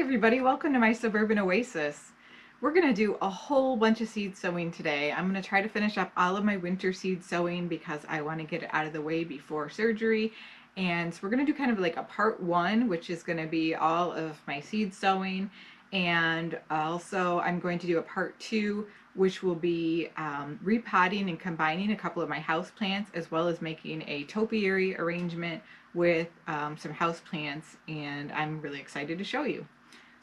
everybody, welcome to my Suburban Oasis. We're going to do a whole bunch of seed sowing today. I'm going to try to finish up all of my winter seed sowing because I want to get it out of the way before surgery. And so we're going to do kind of like a part one, which is going to be all of my seed sowing. And also I'm going to do a part two, which will be repotting and combining a couple of my house plants, as well as making a topiary arrangement with some house plants, and I'm really excited to show you.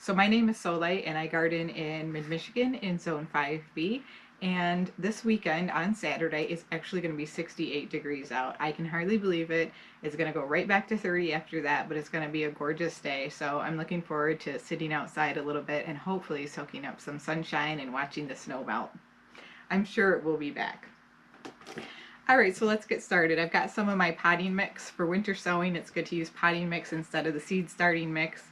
So my name is Soleil and I garden in mid-Michigan in zone 5B, and this weekend on Saturday is actually going to be 68 degrees out. I can hardly believe it. It's going to go right back to 30 after that, but it's going to be a gorgeous day. So I'm looking forward to sitting outside a little bit and hopefully soaking up some sunshine and watching the snow melt. I'm sure it will be back. Alright, so let's get started. I've got some of my potting mix for winter sowing. It's good to use potting mix instead of the seed starting mix.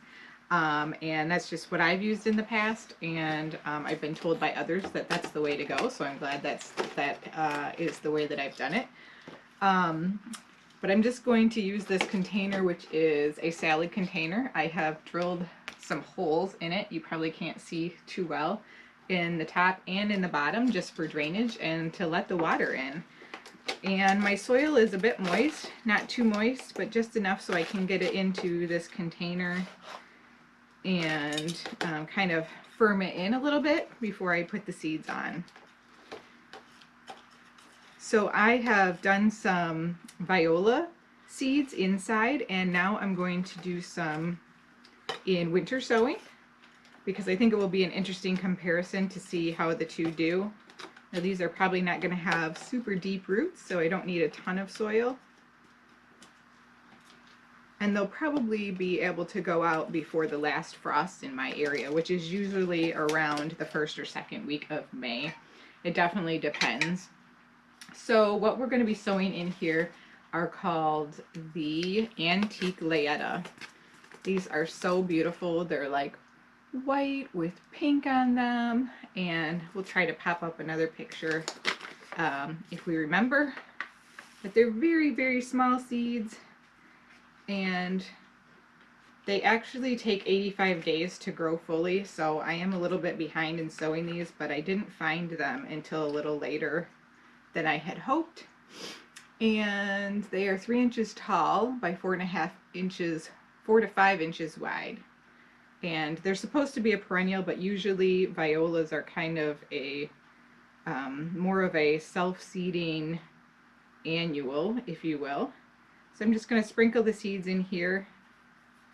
And that's just what I've used in the past, and I've been told by others that that's the way to go, so I'm glad that is the way that I've done it. But I'm just going to use this container, which is a salad container. I have drilled some holes in it. You probably can't see too well in the top and in the bottom, just for drainage and to let the water in. And my soil is a bit moist, not too moist, but just enough so I can get it into this container and kind of firm it in a little bit before I put the seeds on. So I have done some viola seeds inside, and now I'm going to do some in winter sowing because I think it will be an interesting comparison to see how the two do. Now these are probably not going to have super deep roots, so I don't need a ton of soil. And they'll probably be able to go out before the last frost in my area, which is usually around the first or second week of May. It definitely depends. So what we're going to be sowing in here are called the Antique Layetta. These are so beautiful. They're like white with pink on them, and we'll try to pop up another picture if we remember. But they're very, very small seeds, and they actually take 85 days to grow fully, so I am a little bit behind in sowing these, but I didn't find them until a little later than I had hoped. And they are 3 inches tall by 4.5 inches, 4 to 5 inches wide. And they're supposed to be a perennial, but usually violas are kind of a more of a self-seeding annual, if you will. So I'm just going to sprinkle the seeds in here.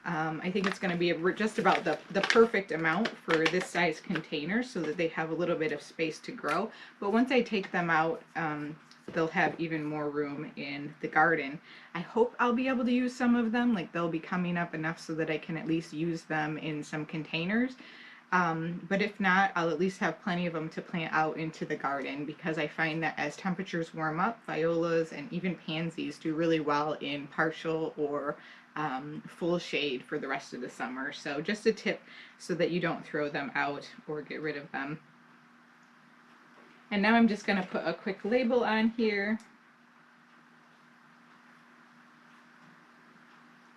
I think it's going to be just about the perfect amount for this size container so that they have a little bit of space to grow. But once I take them out, they'll have even more room in the garden. I hope I'll be able to use some of them, like they'll be coming up enough so that I can at least use them in some containers. But if not, I'll at least have plenty of them to plant out into the garden, because I find that as temperatures warm up, violas and even pansies do really well in partial or full shade for the rest of the summer. So just a tip so that you don't throw them out or get rid of them. And now I'm just going to put a quick label on here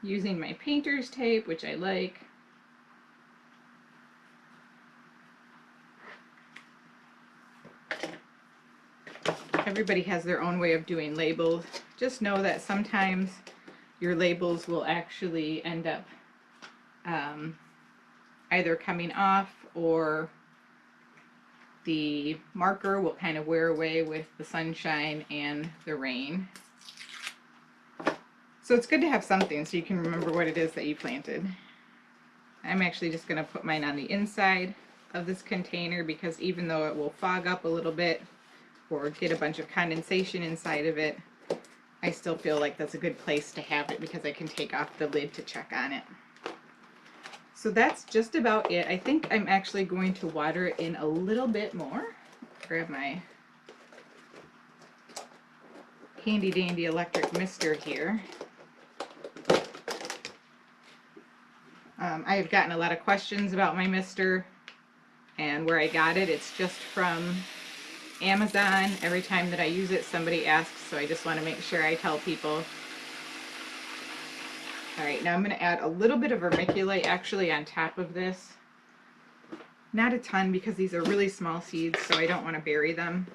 using my painter's tape, which I like. Everybody has their own way of doing labels. Just know that sometimes your labels will actually end up either coming off, or the marker will kind of wear away with the sunshine and the rain. So it's good to have something so you can remember what it is that you planted. I'm actually just going to put mine on the inside of this container, because even though it will fog up a little bit or get a bunch of condensation inside of it, I still feel like that's a good place to have it because I can take off the lid to check on it. So that's just about it. I think I'm actually going to water it in a little bit more. Grab my handy dandy electric mister here. I have gotten a lot of questions about my mister and where I got it. It's just from Amazon. Every time that I use it, somebody asks, so I just want to make sure I tell people. All right, now I'm going to add a little bit of vermiculite actually on top of this. Not a ton because these are really small seeds, so I don't want to bury them.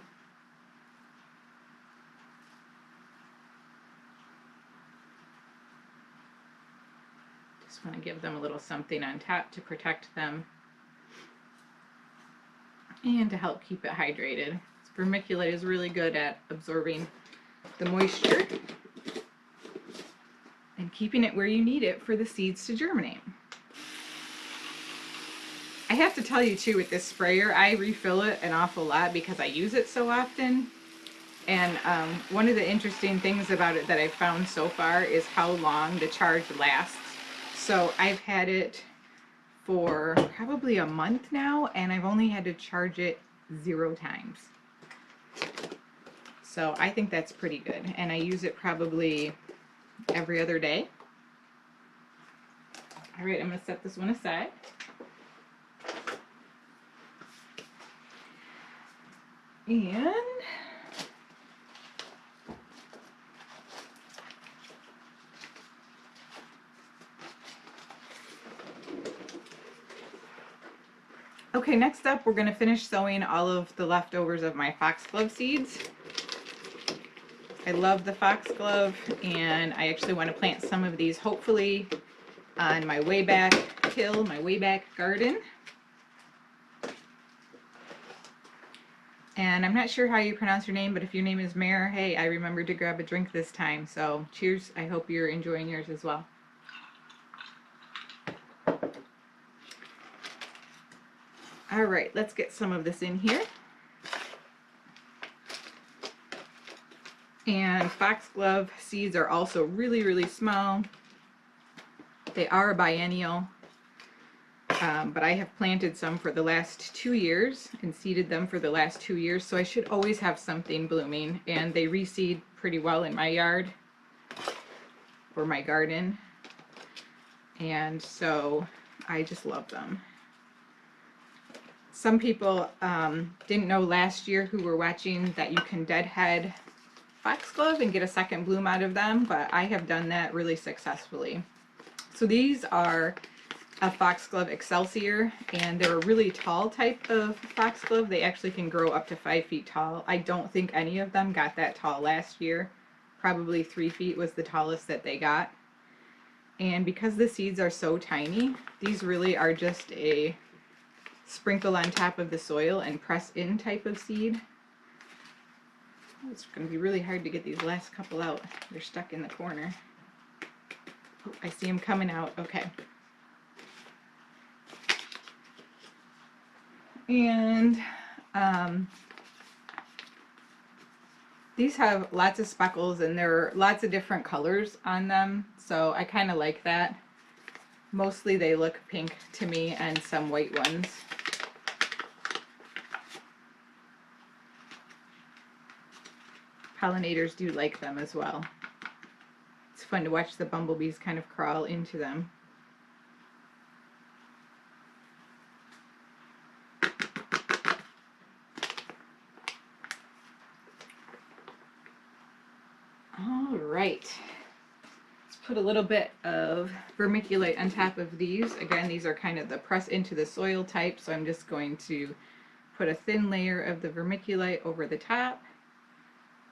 Just want to give them a little something on top to protect them and to help keep it hydrated. Vermiculite is really good at absorbing the moisture and keeping it where you need it for the seeds to germinate. I have to tell you too, with this sprayer, I refill it an awful lot because I use it so often. And one of the interesting things about it that I've found so far is how long the charge lasts. So I've had it for probably a month now, and I've only had to charge it 0 times. So I think that's pretty good. And I use it probably every other day. All right, I'm going to set this one aside. And okay, next up we're going to finish sowing all of the leftovers of my foxglove seeds. I love the foxglove, and I actually want to plant some of these hopefully on my way back hill, my way back garden. And I'm not sure how you pronounce your name, but if your name is Mare, hey, I remembered to grab a drink this time. So cheers. I hope you're enjoying yours as well. All right, let's get some of this in here. And foxglove seeds are also really, really small. They are biennial. But I have planted some for the last 2 years and seeded them for the last 2 years, so I should always have something blooming, and they reseed pretty well in my yard or my garden, and so I just love them. Some people didn't know last year who were watching that you can deadhead foxglove and get a second bloom out of them, but I have done that really successfully. So these are a foxglove Excelsior, and they're a really tall type of foxglove. They actually can grow up to 5 feet tall. I don't think any of them got that tall last year. Probably 3 feet was the tallest that they got. And because the seeds are so tiny, these really are just a sprinkle on top of the soil and press in type of seed. It's going to be really hard to get these last couple out. They're stuck in the corner. Oh, I see them coming out. Okay. And these have lots of speckles, and there are lots of different colors on them, so I kind of like that. Mostly they look pink to me, and some white ones. Pollinators do like them as well. It's fun to watch the bumblebees kind of crawl into them. All right, let's put a little bit of vermiculite on top of these. Again, these are kind of the press into the soil type, so I'm just going to put a thin layer of the vermiculite over the top,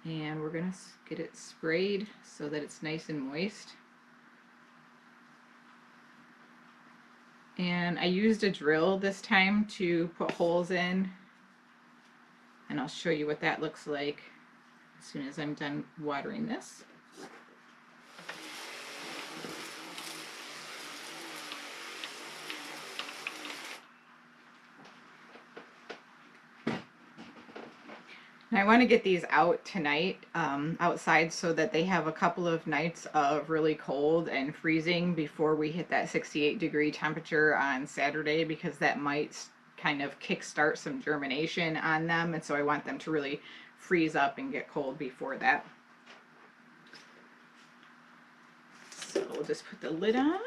and we're going to get it sprayed so that it's nice and moist. And I used a drill this time to put holes in, and I'll show you what that looks like as soon as I'm done watering this. And I want to get these out tonight outside so that they have a couple of nights of really cold and freezing before we hit that 68-degree temperature on Saturday, because that might kind of kickstart some germination on them, and so I want them to really freeze up and get cold before that. So we'll just put the lid on.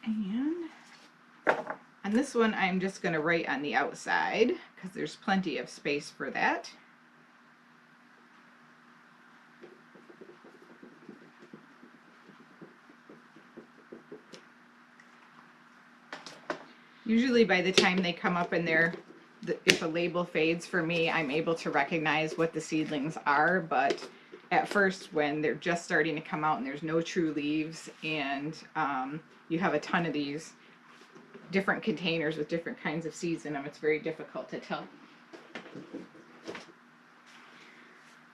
And on this one, I'm just going to write on the outside because there's plenty of space for that. Usually by the time they come up in there, if a label fades for me, I'm able to recognize what the seedlings are, but at first when they're just starting to come out and there's no true leaves and you have a ton of these different containers with different kinds of seeds in them, it's very difficult to tell.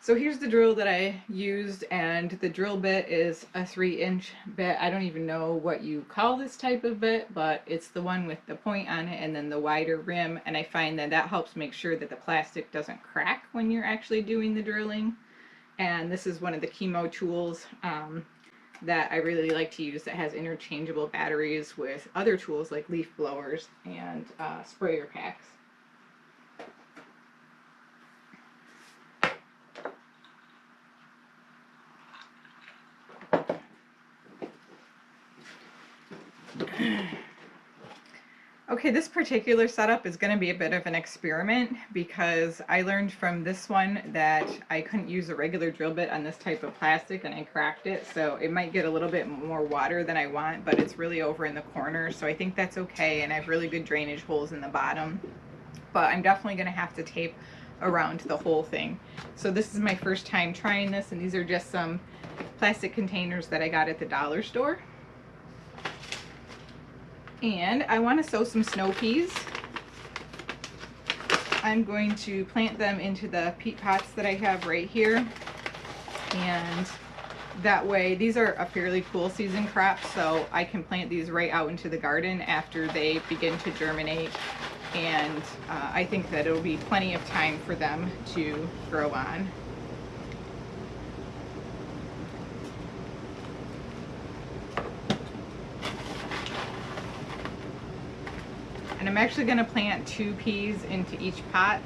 So here's the drill that I used, and the drill bit is a 3-inch bit. I don't even know what you call this type of bit, but it's the one with the point on it and then the wider rim, and I find that that helps make sure that the plastic doesn't crack when you're actually doing the drilling. And this is one of the chemo tools that I really like to use that has interchangeable batteries with other tools like leaf blowers and sprayer packs. Okay, this particular setup is going to be a bit of an experiment because I learned from this one that I couldn't use a regular drill bit on this type of plastic and I cracked it, so it might get a little bit more water than I want, but it's really over in the corner, so I think that's okay, and I have really good drainage holes in the bottom. But I'm definitely going to have to tape around the whole thing. So this is my first time trying this, and these are just some plastic containers that I got at the dollar store. And I want to sow some snow peas. I'm going to plant them into the peat pots that I have right here. And that way, these are a fairly cool season crop, so I can plant these right out into the garden after they begin to germinate. And I think that it'll be plenty of time for them to grow on. And I'm actually going to plant 2 peas into each pot.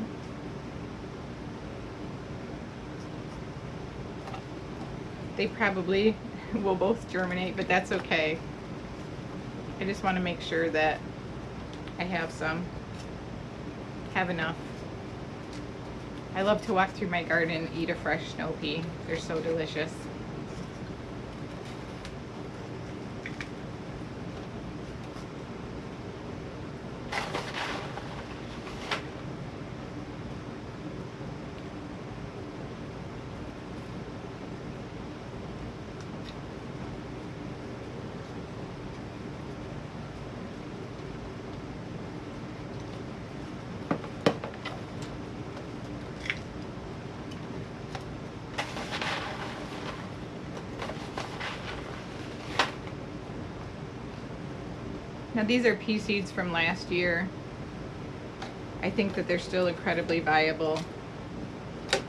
They probably will both germinate, but that's okay. I just want to make sure that I have enough. I love to walk through my garden and eat a fresh snow pea. They're so delicious. Now these are pea seeds from last year. I think that they're still incredibly viable.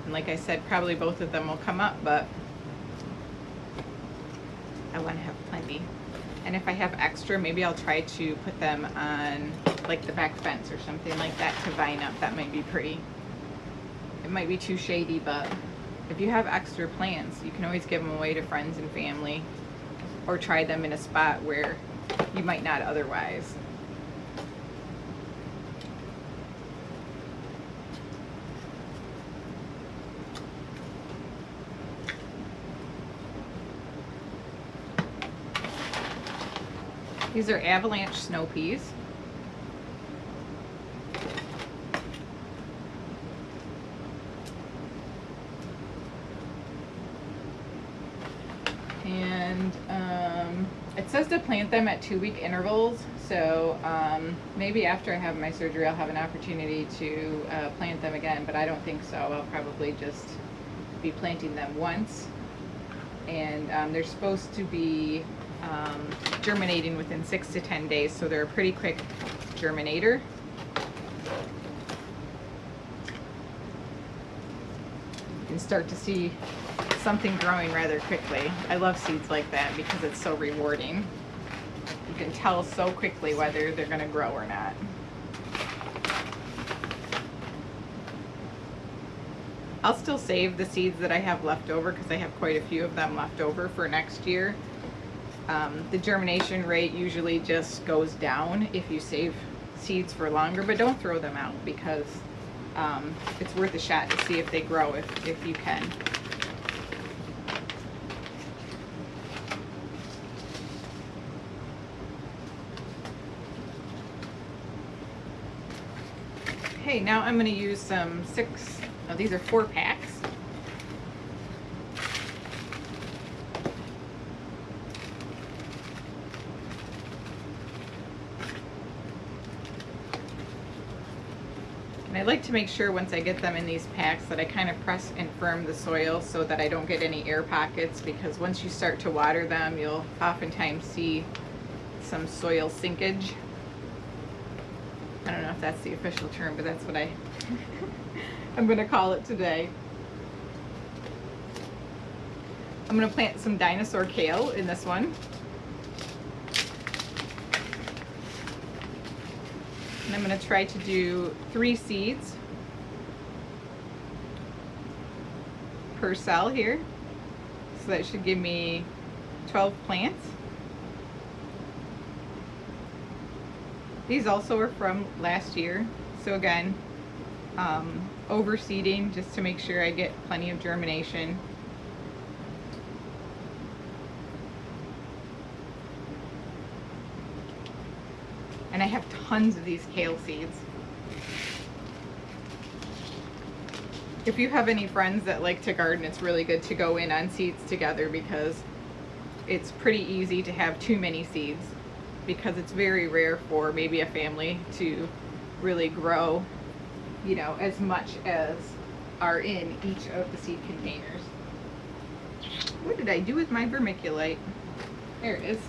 And like I said, probably both of them will come up, but I want to have plenty. And if I have extra, maybe I'll try to put them on like the back fence or something like that to vine up. That might be pretty. It might be too shady, but if you have extra plants, you can always give them away to friends and family, or try them in a spot where you might not otherwise. These are avalanche snow peas. And it says to plant them at 2-week intervals, so maybe after I have my surgery I'll have an opportunity to plant them again, but I don't think so. I'll probably just be planting them once. And they're supposed to be germinating within 6 to 10 days, so they're a pretty quick germinator. You can start to see something growing rather quickly. I love seeds like that because it's so rewarding. You can tell so quickly whether they're going to grow or not. I'll still save the seeds that I have left over because I have quite a few of them left over for next year. The germination rate usually just goes down if you save seeds for longer, but don't throw them out because it's worth a shot to see if they grow if you can. Okay, now I'm going to use some these are 4 packs. And I like to make sure once I get them in these packs that I kind of press and firm the soil so that I don't get any air pockets, because once you start to water them, you'll oftentimes see some soil sinkage. I don't know if that's the official term, but that's what I'm going to call it today. I'm going to plant some dinosaur kale in this one. And I'm going to try to do 3 seeds per cell here. So that should give me 12 plants. These also are from last year. So again, overseeding just to make sure I get plenty of germination. And I have tons of these kale seeds. If you have any friends that like to garden, it's really good to go in on seeds together, because it's pretty easy to have too many seeds, because it's very rare for maybe a family to really grow, you know, as much as are in each of the seed containers. What did I do with my vermiculite? There it is.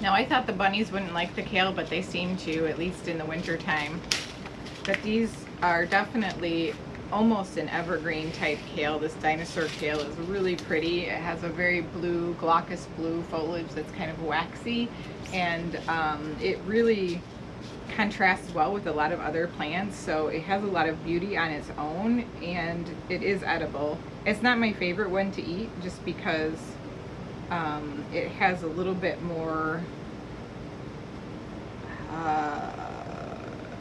Now I thought the bunnies wouldn't like the kale, but they seem to, at least in the winter time. But these are definitely almost an evergreen type kale. This dinosaur kale is really pretty. It has a very blue, glaucous blue foliage that's kind of waxy, and it really contrasts well with a lot of other plants, so it has a lot of beauty on its own, and it is edible. It's not my favorite one to eat just because it has a little bit more,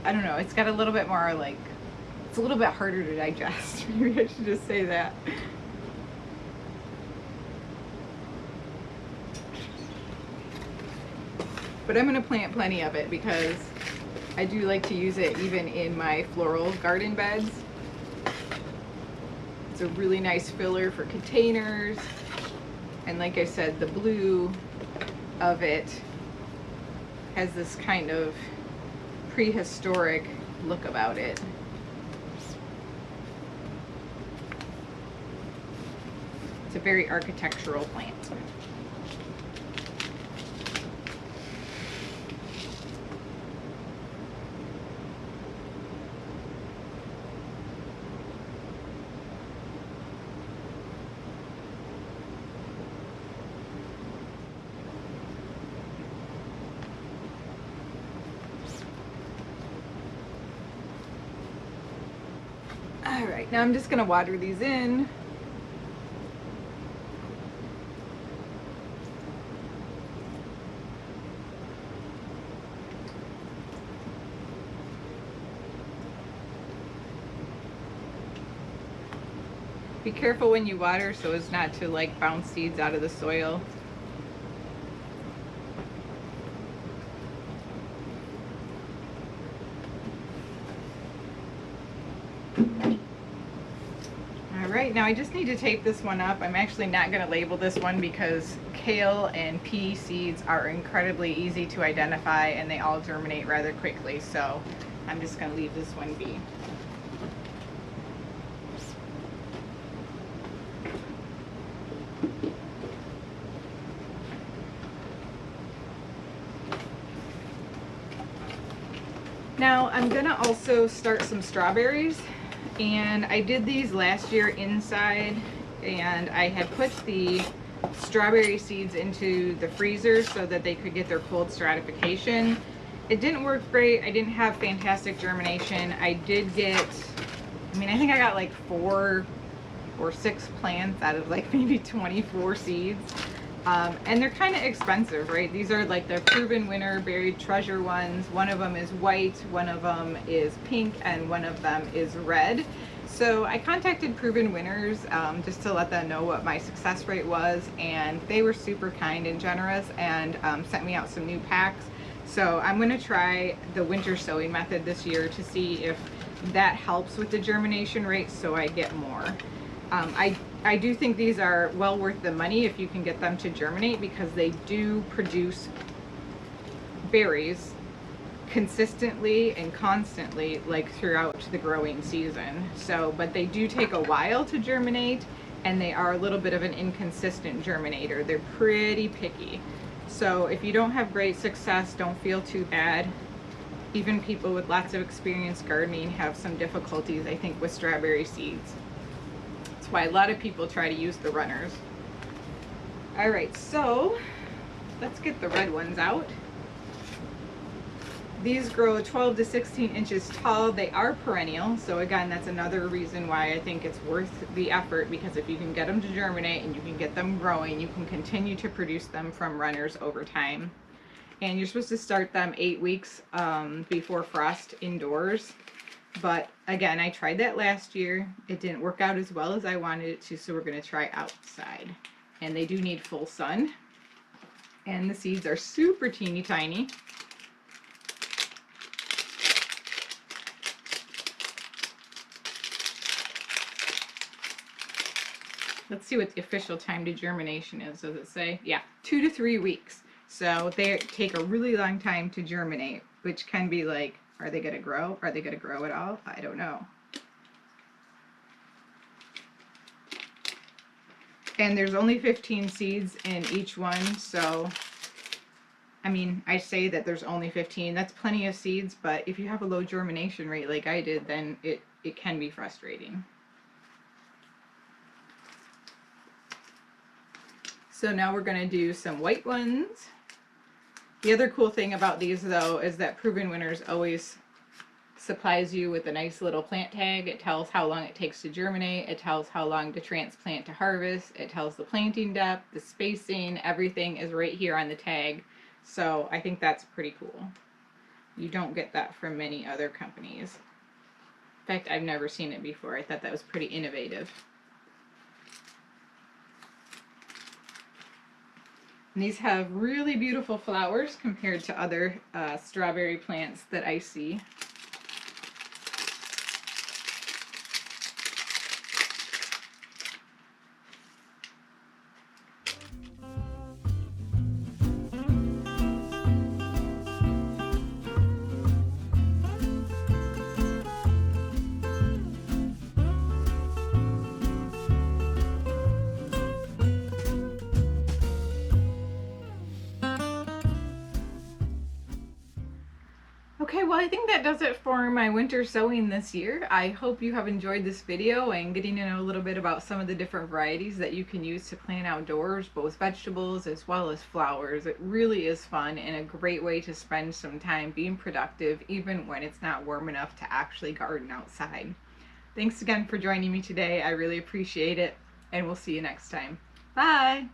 I don't know, it's got a little bit more, like, it's a little bit harder to digest. Maybe I should just say that. But I'm going to plant plenty of it because I do like to use it even in my floral garden beds. It's a really nice filler for containers. And like I said, the blue of it has this kind of prehistoric look about it. It's a very architectural plant. All right, now I'm just going to water these in. Be careful when you water so as not to like bounce seeds out of the soil. Alright, now I just need to tape this one up. I'm actually not going to label this one because kale and pea seeds are incredibly easy to identify and they all germinate rather quickly, so I'm just going to leave this one be. Now I'm gonna also start some strawberries, and I did these last year inside, and I had put the strawberry seeds into the freezer so that they could get their cold stratification. It didn't work great. I didn't have fantastic germination. I did get, I mean, I think I got like 4 or 6 plants out of like maybe 24 seeds. And they're kind of expensive, right? These are like the proven winner buried treasure ones. One of them is white, one of them is pink, and one of them is red. So I contacted Proven Winners just to let them know what my success rate was, and they were super kind and generous and sent me out some new packs. So I'm going to try the winter sowing method this year to see if that helps with the germination rate so I get more. I do think these are well worth the money if you can get them to germinate, because they do produce berries consistently and constantly, like throughout the growing season. So, but they do take a while to germinate, and they are a little bit of an inconsistent germinator. They're pretty picky. So if you don't have great success, don't feel too bad. Even people with lots of experience gardening have some difficulties, I think, with strawberry seeds. That's why a lot of people try to use the runners. All right, so let's get the red ones out. These grow 12 to 16 inches tall. They are perennial, so again, that's another reason why I think it's worth the effort, because if you can get them to germinate and you can get them growing, you can continue to produce them from runners over time. And you're supposed to start them 8 weeks before frost indoors. But again, I tried that last year. It didn't work out as well as I wanted it to, so we're going to try outside. And they do need full sun. And the seeds are super teeny tiny. Let's see what the official time to germination is. Does it say? Yeah, 2 to 3 weeks. So they take a really long time to germinate, which can be like, are they going to grow? Are they going to grow at all? I don't know. And there's only 15 seeds in each one, so I mean, I say that there's only 15. That's plenty of seeds, but if you have a low germination rate like I did, then it can be frustrating. So now we're going to do some white ones. The other cool thing about these, though, is that Proven Winners always supplies you with a nice little plant tag. It tells how long it takes to germinate. It tells how long to transplant to harvest. It tells the planting depth, the spacing, everything is right here on the tag. So I think that's pretty cool. You don't get that from many other companies. In fact, I've never seen it before. I thought that was pretty innovative. And these have really beautiful flowers compared to other strawberry plants that I see. Okay, well, I think that does it for my winter sowing this year. I hope you have enjoyed this video and getting to know a little bit about some of the different varieties that you can use to plant outdoors, both vegetables as well as flowers. It really is fun and a great way to spend some time being productive, even when it's not warm enough to actually garden outside. Thanks again for joining me today. I really appreciate it, and we'll see you next time. Bye!